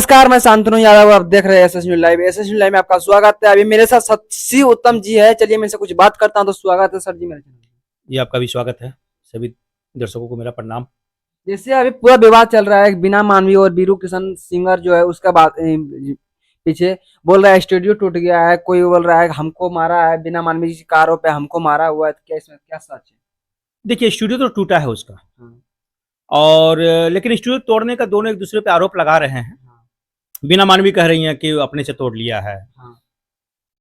नमस्कार, मैं शांतनु यादव। आप देख रहे हैं SS news live. SS news live में आपका स्वागत है। अभी मेरे साथ सत्सी उत्तम जी है। चलिए मैं इनसे कुछ बात करता हूं। तो स्वागत है सर जी मेरे चैनल में। जी आपका भी स्वागत है। सभी दर्शकों को मेरा प्रणाम। जैसे अभी पूरा विवाद चल रहा है बीना मानवी और बीरू किशन सिंगर जो है उसका बात पीछे बोल रहा है स्टूडियो टूट गया है, कोई बोल रहा है हमको मारा है, बीना मानवी जी का आरोप है हमको मारा हुआ है। तो क्या इसमें क्या सच है? देखिए स्टूडियो तो टूटा है उसका, हाँ, और लेकिन स्टूडियो तोड़ने का दोनों एक दूसरे पे आरोप लगा रहे हैं। हाँ, बीना मानवी कह रही हैं कि वो अपने से तोड़ लिया है। हाँ,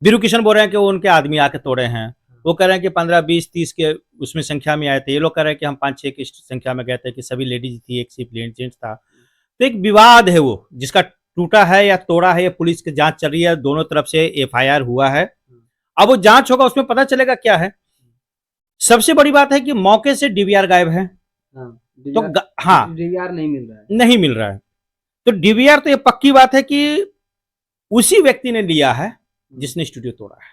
बीरू किशन बोल रहे हैं कि वो उनके आदमी आके तोड़े हैं। वो कह रहे हैं कि 15, 20, 30 के उसमें संख्या में आए थे। ये लोग कह रहे हैं कि हम 5, 6 की संख्या में गए थे, कि सभी लेडीज थी, एक सिर्फ जेंट्स था। तो एक विवाद है वो, जिसका टूटा है या तोड़ा है, ये पुलिस की जांच चल रही है। दोनों तरफ से एफआईआर हुआ है। अब वो जांच होगा, उसमें पता चलेगा क्या है। सबसे बड़ी बात है कि मौके से डीवीआर गायब है। हाँ, तो हाँ, डीवीआर नहीं मिल रहा है। नहीं मिल रहा है। तो डीवीआर तो ये पक्की बात है कि उसी व्यक्ति ने लिया है जिसने स्टूडियो तोड़ा है।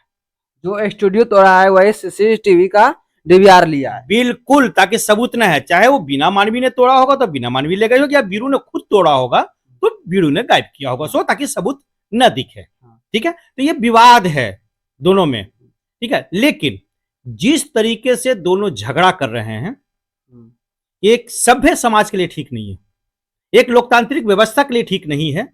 जो स्टूडियो तोड़ा है वही सीसीटीवी का डीवीआर लिया है। बिल्कुल, ताकि सबूत न है। चाहे वो बिना मानवी ने तोड़ा होगा तो बिना मानवी ले गए होगा, या बीरू ने खुद तोड़ा होगा तो बीरू ने गायब किया होगा, सो ताकि सबूत न दिखे। ठीक है, तो ये विवाद है दोनों में। ठीक है, लेकिन जिस तरीके से दोनों झगड़ा कर रहे हैं, एक सभ्य समाज के लिए ठीक नहीं है, एक लोकतांत्रिक व्यवस्था के लिए ठीक नहीं है।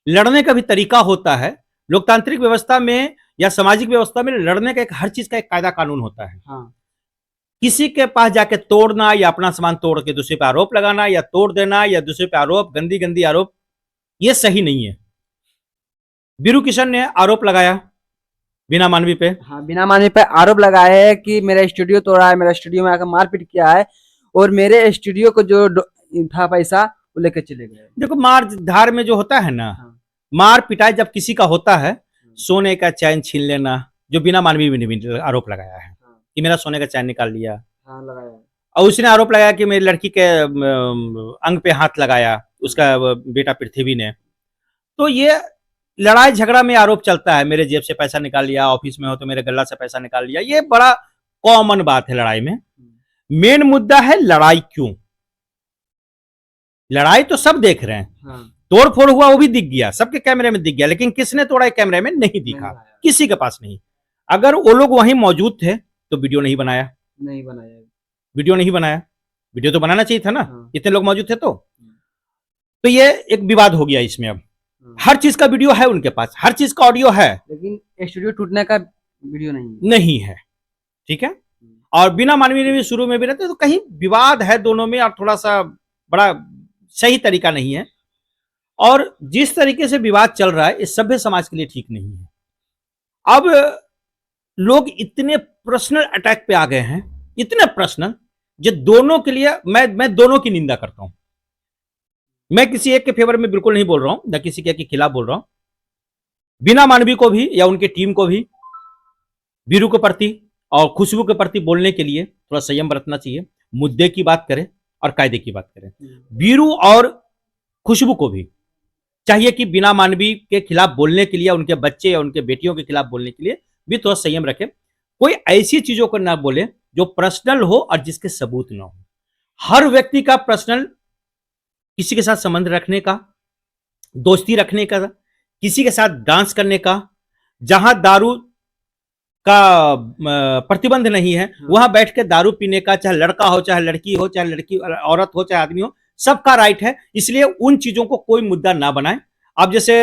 लड़ने का भी तरीका होता है। लोकतांत्रिक व्यवस्था में या सामाजिक व्यवस्था में लड़ने का एक हर चीज का एक कायदा कानून होता है। हाँ। किसी के पास जाके तोड़ना या अपना सामान तोड़ के दूसरे पे आरोप लगाना या तोड़ देना या दूसरे पे आरोप, गंदी गंदी आरोप, ये सही नहीं है। बीरू किशन ने आरोप लगाया बीना मानवी पे। हाँ, बिना मानवी पे आरोप लगाए है कि मेरा स्टूडियो तोड़ा है, मेरा स्टूडियो में आकर मारपीट किया है और मेरे स्टूडियो को जो था पैसा वो लेके चले गए। देखो, मार धार में जो होता है ना, हाँ, मार पिटाई जब किसी का होता है, सोने का चैन छीन लेना, जो बिना मानवी में भी आरोप लगाया है कि मेरा सोने का चैन निकाल लिया। हाँ, लगाया। और उसने आरोप लगाया कि मेरी लड़की के अंग पे हाथ लगाया, उसका बेटा पृथ्वी ने। तो ये लड़ाई झगड़ा में आरोप चलता है, मेरे जेब से पैसा निकाल लिया, ऑफिस में हो तो मेरे गला से पैसा निकाल लिया। ये बड़ा कॉमन बात है लड़ाई में। मेन मुद्दा है लड़ाई क्यों। लड़ाई तो सब देख रहे हैं। हाँ, तोड़ फोड़ हुआ वो भी दिख गया, सबके कैमरे में दिख गया, लेकिन किसने तोड़ा कैमरे में नहीं दिखा, किसी के पास नहीं। अगर वो लोग वहीं मौजूद थे तो वीडियो नहीं बनाया। वीडियो नहीं बनाया, वीडियो तो बनाना चाहिए था ना। हाँ। इतने लोग मौजूद थे तो ये एक विवाद हो गया इसमें। अब हर चीज का वीडियो है उनके पास, हर चीज का ऑडियो है, लेकिन स्टूडियो टूटने का वीडियो नहीं है। ठीक है, और बिना मानवी ने भी शुरू में भी रहते, तो कहीं विवाद है दोनों में, और थोड़ा सा बड़ा सही तरीका नहीं है। और जिस तरीके से विवाद चल रहा है, इस सभ्य समाज के लिए ठीक नहीं है। अब लोग इतने पर्सनल अटैक पे आ गए हैं, इतने पर्सनल, जो दोनों के लिए मैं दोनों की निंदा करता हूं। मैं किसी एक के फेवर में बिल्कुल नहीं बोल रहा हूं, न किसी के खिलाफ बोल रहा हूं। बिना मानवी को भी या उनके टीम को भी बीरू के प्रति और खुशबू के प्रति बोलने के लिए थोड़ा संयम बरतना चाहिए। मुद्दे की बात करें और कायदे की बात करें। बीरू और खुशबू को भी चाहिए कि बिना मानवी के खिलाफ बोलने के लिए, उनके बच्चे या उनके बेटियों के खिलाफ बोलने के लिए भी थोड़ा संयम रखें। कोई ऐसी चीजों को ना बोले जो पर्सनल हो और जिसके सबूत ना हो। हर व्यक्ति का पर्सनल, किसी के साथ संबंध रखने का, दोस्ती रखने का, किसी के साथ डांस करने का, जहां दारू का प्रतिबंध नहीं है वहां बैठ के दारू पीने का, चाहे लड़का हो, चाहे लड़की हो, चाहे लड़की औरत हो, चाहे आदमी हो, सबका राइट है। इसलिए उन चीजों को कोई मुद्दा ना बनाए। अब जैसे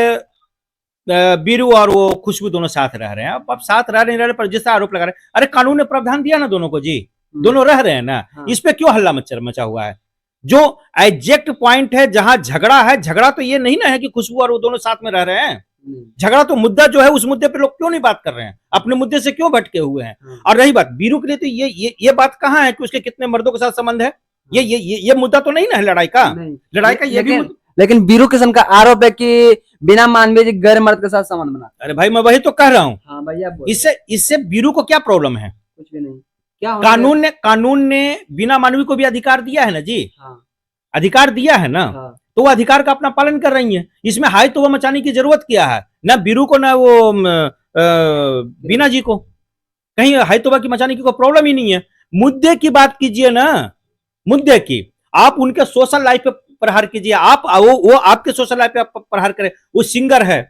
बीरू और वो खुशबू दोनों साथ रह रहे हैं, अब साथ रह नहीं रहे पर जिस आरोप लगा रहे हैं, अरे कानून ने प्रावधान दिया ना दोनों को जी, दोनों रह रहे हैं ना। इस पे क्यों हल्ला मचा हुआ है? जो एग्जैक्ट पॉइंट है जहां झगड़ा है, झगड़ा तो ये नहीं ना है कि खुशबू और वो दोनों साथ में रह रहे हैं। झगड़ा तो मुद्दा जो है, उस मुद्दे पे लोग क्यों नहीं बात कर रहे हैं, अपने मुद्दे से क्यों भटके हुए हैं। और रही बात बीरू के लिए, तो ये बात कहां है कि उसके कितने मर्दों के साथ संबंध है। ये मुद्दा तो नहीं ना है लड़ाई का। लड़ाई का ये भी, लेकिन बीरू किशन का आरोप है कि बिना मानवी जी गैर मर्द के साथ संबंध बना। अरे भाई, मैं वही तो कह रहा हूँ। हाँ भैया, इससे बीरू को क्या प्रॉब्लम है? कुछ भी नहीं। क्या कानून ने बिना मानवी को भी अधिकार दिया है ना जी। हाँ, अधिकार दिया है ना। हाँ। तो वो अधिकार का अपना पालन कर रही है। इसमें हाई तो वो मचाने की जरूरत क्या है? ना बीरू को, ना वो बीना जी को कहीं हाई तोबा की मचाने की कोई प्रॉब्लम ही नहीं है। मुद्दे की बात कीजिए ना, मुद्दे की। आप उनके सोशल लाइफ पे प्रहार कीजिए, आप वो आपके सोशल लाइफ पे आप प्रहार करें। वो सिंगर है,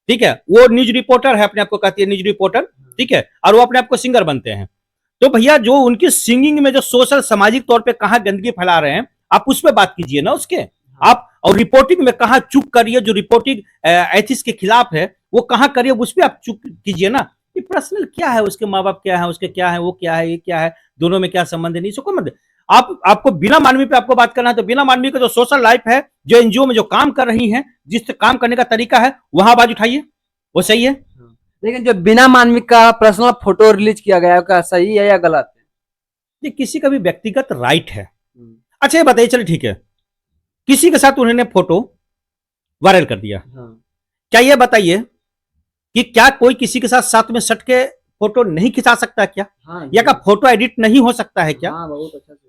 ठीक है, वो न्यूज रिपोर्टर है, अपने आप को कहती है न्यूज रिपोर्टर, ठीक है, और वो अपने आप को सिंगर बनते हैं। तो भैया जो उनकी सिंगिंग में जो सोशल सामाजिक तौर पे कहाँ गंदगी फैला रहे हैं, आप उस पर बात कीजिए ना उसके। आप और रिपोर्टिंग में कहाँ चूक करिए, जो रिपोर्टिंग एथिक्स के खिलाफ है वो कहाँ करिए, उस पर आप चूक कीजिए ना। ये पर्सनल क्या है, उसके माँ बाप क्या है, उसके क्या है, वो क्या है, ये क्या है, दोनों में क्या संबंध है, नहीं इसको मत। आपको बिना मानवी पे आपको बात करना है तो बिना मानवी का जो सोशल लाइफ है, जो एनजीओ में जो काम कर रही है, जिस काम करने का तरीका है, वहां आवाज उठाइए, वो सही है। लेकिन जो बिना मानवी का पर्सनल फोटो रिलीज किया गया है, क्या सही है या गलत है? ये किसी का भी व्यक्तिगत राइट है। अच्छा ये बताइए, चलिए ठीक है, किसी के साथ उन्होंने फोटो वायरल कर दिया, क्या ये बताइए कि क्या कोई किसी के साथ साथ में सट के फोटो नहीं खिंचा सकता है क्या? या का फोटो एडिट नहीं हो सकता है क्या? बहुत अच्छा से।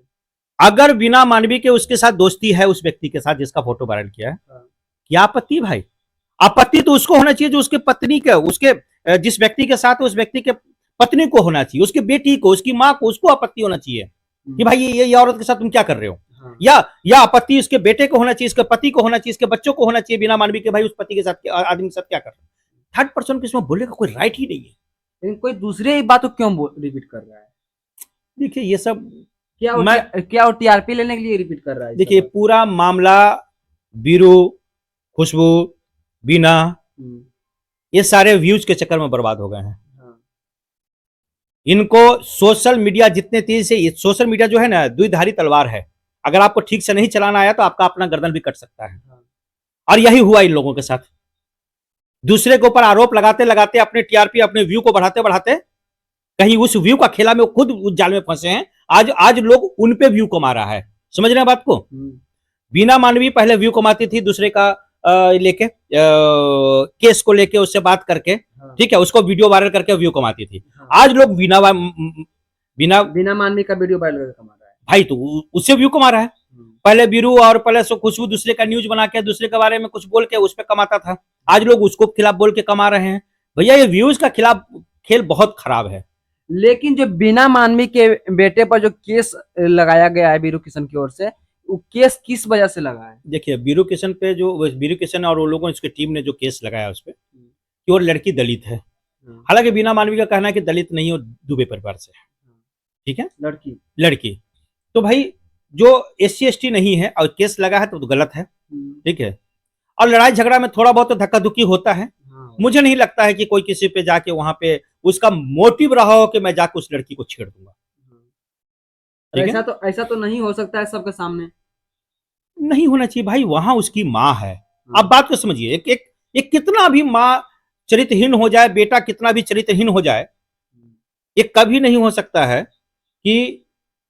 अगर बिना मानवी के उसके साथ दोस्ती है, उस व्यक्ति के साथ जिसका फोटो वायरल किया है, क्या आपत्ति भाई? आपत्ति तो उसको होना चाहिए जो उसके पत्नी के, उसके जिस व्यक्ति के साथ उस व्यक्ति के पत्नी को होना चाहिए, उसकी बेटी को, उसकी माँ को, उसको आपत्ति होना चाहिए कि भाई ये औरत के साथ तुम क्या कर रहे हो। या आपत्ति उसके बेटे को होना चाहिए, इसके पति को होना चाहिए, इसके बच्चों को होना चाहिए बिना मानवी के, भाई उस पति के साथ आदमी के साथ क्या कर रहे हो। थर्ड पर्सन को इसमें बोलने का कोई राइट ही नहीं है। लेकिन कोई दूसरे बात को क्यों रिपीट कर रहा है? देखिए ये सब क्या वो टीआरपी लेने के लिए रिपीट कर रहा है? देखिए पूरा मामला बीरू, खुशबू, बीना, ये सारे व्यूज के चक्कर में बर्बाद हो गए हैं। इनको सोशल मीडिया जितने तेजी से, सोशल मीडिया जो है ना द्विधारी तलवार है, अगर आपको ठीक से नहीं चलाना आया तो आपका अपना गर्दन भी कट सकता है। और यही हुआ इन लोगों के साथ। दूसरे के ऊपर आरोप लगाते लगाते अपने टीआरपी, अपने व्यू को बढ़ाते बढ़ाते कहीं उस व्यू का खेला में वो खुद उस जाल में फंसे हैं। आज लोग उन पे व्यू कमा रहा है, समझ रहे हैं बात को। बीना मानवी पहले व्यू कमाती थी दूसरे का लेके केस को लेके उससे बात करके, ठीक है, उसको वीडियो वायरल करके व्यू कमाती थी। आज लोग बिना मानवी का वीडियो वायरल करके कमा रहा है भाई, तो उससे व्यू कमा रहा है। पहले बीरू और पहले खुशबू दूसरे का न्यूज बना के दूसरे के बारे में कुछ बोल के उस पर कमाता था, आज लोग उसको खिलाफ बोल के कमा रहे हैं। भैया ये व्यूज का खिलाफ खेल बहुत खराब है। लेकिन जो बिना मानवी के बेटे पर जो केस लगाया गया है बीरू किशन की ओर से, वो केस किस वजह से लगा है? देखिए बीरू किशन पे जो बीरू किशन और वो लोगों उसकी टीम ने जो केस लगाया उस पर कि वो लड़की दलित है। हालांकि बिना मानवी का कहना है कि दलित नहीं हो, दुबे परिवार से है, ठीक है, लड़की। तो भाई जो SC/ST नहीं है और केस लगा है तो गलत है, ठीक है। और लड़ाई झगड़ा में थोड़ा बहुत धक्का धुक्की होता है। मुझे नहीं लगता है कि कोई किसी पे जाके वहां पे उसका मोटिव रहा हो कि मैं जाके उस लड़की को छेड़ दूंगा। ऐसा तो नहीं हो सकता है सबके सामने, नहीं होना चाहिए भाई। वहां उसकी माँ है, आप बात को समझिए। एक कितना भी माँ चरित्रहीन हो जाए, बेटा कितना भी चरित्रहीन हो जाए, ये कभी नहीं हो सकता है कि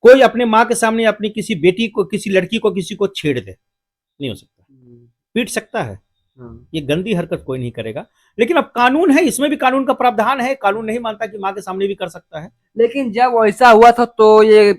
कोई अपने माँ के सामने अपनी किसी बेटी को, किसी लड़की को, किसी को छेड़ दे। नहीं हो सकता, पीट सकता है, ये गंदी हरकत कोई नहीं करेगा। लेकिन अब कानून है, इसमें भी कानून का प्रावधान है, कानून नहीं मानता कि माँ के सामने भी कर सकता है। लेकिन जब ऐसा हुआ था तो ये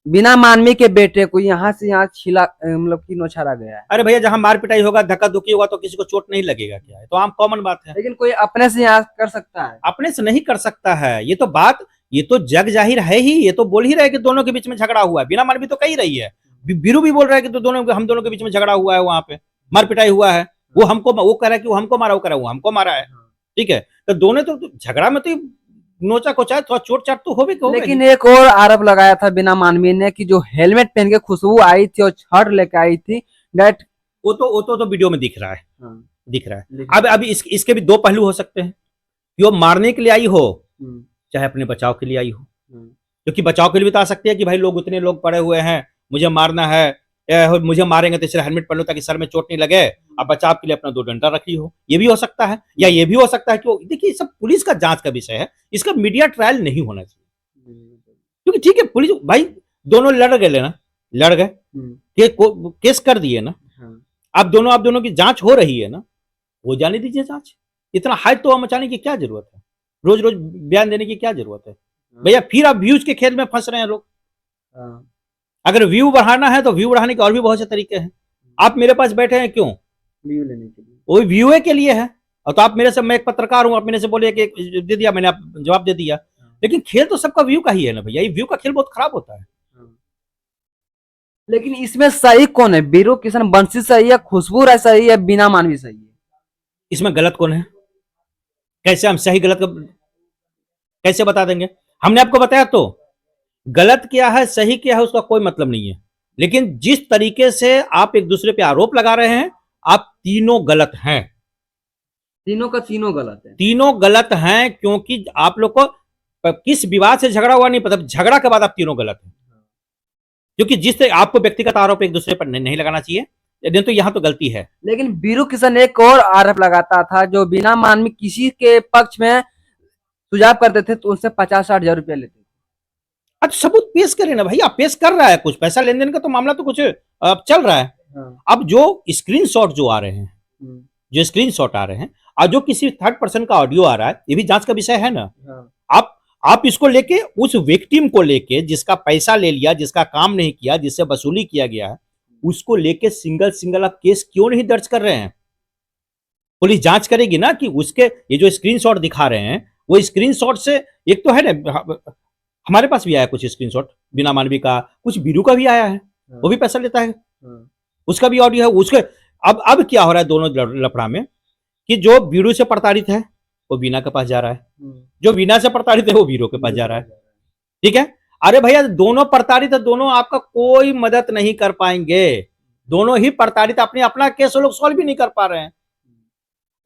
बिना मानवी के बेटे को यहाँ से यहाँ छिला, मतलब कि नौछारा गया है। अरे भैया जहां मार पिटाई होगा, धक्का धुक्की होगा तो किसी को चोट नहीं लगेगा क्या? है तो आम कॉमन बात है। लेकिन कोई अपने से यहाँ कर सकता है? अपने से नहीं कर सकता है, ये तो बात, ये तो जग जाहिर है ही। ये तो बोल ही रहे कि दोनों के बीच में झगड़ा हुआ है। बिना मानवी तो कही रही है, बीरू भी बोल रहा है कि तो हम दोनों के बीच में झगड़ा हुआ है, वहां पे मार पिटाई हुआ है। वो कह रहा है कि वो हमको मारा, वो कह रहा है वो हमको मारा है, ठीक है। तो दोनों तो झगड़ा में तो नोचा कोचा थोड़ा चोट चाट तो होगी। लेकिन एक और आरोप लगाया था बिना मानवी ने कि जो हेलमेट पहन के खुशबू आई थी और छड़ लेके आई थी, डेट वो तो वीडियो में दिख रहा है, दिख रहा है। अब इसके भी दो पहलू हो सकते हैं कि वो मारने के लिए आई हो, चाहे अपने बचाव के लिए आई हो। क्योंकि बचाव के लिए भी तो आ सकती है कि भाई लोग उतने लोग पड़े हुए हैं, मुझे मारना है, मुझे मारेंगे तो इसलिए हेलमेट पहन लो ताकि सर में चोट नहीं लगे, अब बचाव के लिए अपना 2 डंडा रखी हो। ये भी हो सकता है। या ये भी हो सकता है कि देखिए सब पुलिस का जांच का विषय है, इसका मीडिया ट्रायल नहीं होना चाहिए। क्योंकि ठीक है पुलिस भाई दोनों लड़ गए ना, लड़ गए, केस कर दिए ना, अब दोनों की जांच हो रही है ना, हो जाने दीजिए जांच। इतना हाइट तो मचाने की क्या जरूरत है, रोज रोज बयान देने की क्या जरूरत है भैया? फिर आप व्यूज के खेल में फंस रहे हैं लोग। अगर व्यू बढ़ाना है तो व्यू बढ़ाने के और भी बहुत से तरीके हैं। आप मेरे पास बैठे हैं क्यों? व्यू लेने के लिए, वो व्यू के लिए है। और तो आप मेरे से, मैं एक पत्रकार हूं, आप मेरे से बोले कि दे दिया, मैंने आप जवाब दे दिया। लेकिन खेल तो सबका व्यू का ही है ना भैया, ये व्यू का खेल बहुत खराब होता है। लेकिन इसमें सही कौन है? बीरू किशन बंसी सही है, खुशबू राय सही है, बीना मानवी सही है? इसमें गलत कौन है? कैसे हम सही गलत कैसे बता देंगे? हमने आपको बताया तो गलत क्या है सही क्या है उसका कोई मतलब नहीं है, लेकिन जिस तरीके से आप एक दूसरे पे आरोप लगा रहे हैं, आप तीनों गलत हैं। तीनों का तीनों गलत है। तीनों गलत हैं क्योंकि आप लोग को किस विवाद से झगड़ा हुआ नहीं पता, झगड़ा के बाद आप तीनों गलत हैं। क्योंकि जिस तरह आपको व्यक्तिगत आरोप एक दूसरे पर नहीं लगाना चाहिए, नहीं तो यहां तो गलती है। लेकिन बीरू किशन एक और आरोप लगाता था, जो बिना मानवी किसी के पक्ष में सुझाव करते थे तो उनसे 50-60 हजार रुपया लेते थे। अच्छा सबूत पेश करें ना भाई, आप पेश कर रहा है कुछ पैसा लेन देन का तो मामला तो कुछ चल रहा है। अब जो स्क्रीनशॉट जो आ रहे हैं, जो स्क्रीनशॉट आ रहे हैं और जो किसी थर्ड पर्सन का ऑडियो आ रहा है, ये भी जांच का विषय है ना। आप इसको लेके उस विक्टिम को लेके जिसका पैसा ले लिया, जिसका काम नहीं किया, जिससे वसूली किया गया है, उसको लेके सिंगल सिंगल आप केस क्यों नहीं दर्ज कर रहे हैं? पुलिस जांच करेगी ना कि उसके ये जो स्क्रीनशॉट दिखा रहे हैं वो स्क्रीनशॉट से एक तो है ना, हमारे पास भी आया कुछ स्क्रीनशॉट बिना मानवी का, कुछ बीरू का भी आया है, वो भी पैसा लेता है, उसका भी ऑडियो है उसके। अब क्या हो रहा है दोनों लफड़ा में कि जो बीरू से प्रताड़ित है वो बीना के पास जा रहा है, जो बीना से प्रताड़ित है वो बीरू के पास जा रहा है। ठीक है, अरे भैया दोनों प्रताड़ित है, दोनों आपका कोई मदद नहीं कर पाएंगे, दोनों ही प्रताड़ित अपने अपना केस लोग सॉल्व भी नहीं कर पा रहे हैं।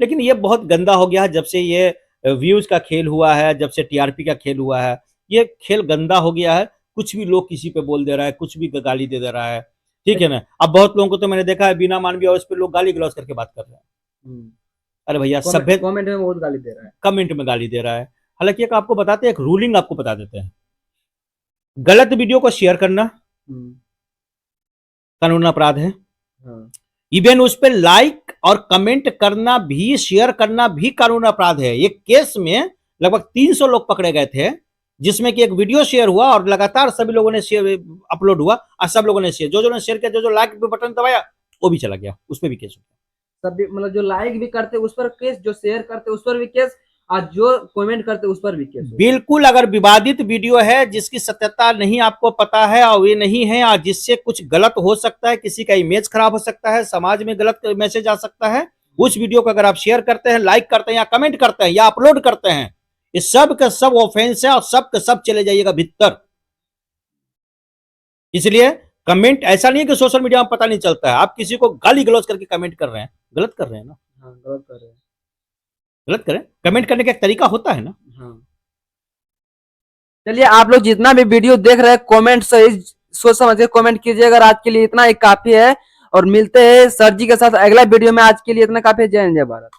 लेकिन ये बहुत गंदा हो गया है जब से ये व्यूज का खेल हुआ है, जब से टीआरपी का खेल हुआ है, ये खेल गंदा हो गया है। कुछ भी लोग किसी पे बोल दे रहा है, कुछ भी गाली दे दे रहा है, ठीक है ना। अब बहुत लोगों को तो मैंने देखा है बिना मानवी और उस पर लोग गाली गलौज करके बात कर रहे हैं। अरे भैया सभ्य कमेंट में बहुत गाली दे रहा है, कमेंट में गाली दे रहा है। हालांकि एक आपको बताते हैं, एक रूलिंग आपको बता देते हैं, गलत वीडियो को शेयर करना कानून अपराध है। इवन उस पर लाइक और कमेंट करना भी, शेयर करना भी कानून अपराध है। एक केस में लगभग 300 लोग पकड़े गए थे जिसमें कि एक वीडियो शेयर हुआ और लगातार सभी लोगों ने शेयर अपलोड हुआ और सब लोगों ने शेयर, जो ने शेयर किया, जो लाइक पे बटन दबाया वो भी चला गया, उस पर भी केस हो गया। सभी मतलब जो लाइक भी करते उस पर केस, जो शेयर करते उस पर भी केस, और जो कमेंट करते उस पर भी केस। बिल्कुल, अगर विवादित वीडियो है जिसकी सत्यता नहीं आपको पता है और ये नहीं है और जिससे कुछ गलत हो सकता है, किसी का इमेज खराब हो सकता है, समाज में गलत मैसेज आ सकता है, उस वीडियो को अगर आप शेयर करते हैं, लाइक करते हैं या कमेंट करते हैं या अपलोड करते हैं, ये सब का सब ऑफेंस है और सब का सब चले जाइएगा भीतर। इसलिए कमेंट ऐसा नहीं है कि सोशल मीडिया में पता नहीं चलता है, आप किसी को गाली गलौज करके कमेंट कर रहे हैं, गलत कर रहे हैं ना। हाँ, गलत कर रहे हैं, गलत करें, कमेंट करने का एक तरीका होता है ना। हाँ। चलिए, आप लोग जितना भी वीडियो देख रहे हैं कमेंट सही सोच समझ के कमेंट कीजिए। अगर आज के लिए इतना ही काफी है, और मिलते हैं सर जी के साथ अगला वीडियो में। आज के लिए इतना काफी है। जय हिंद, जय भारत।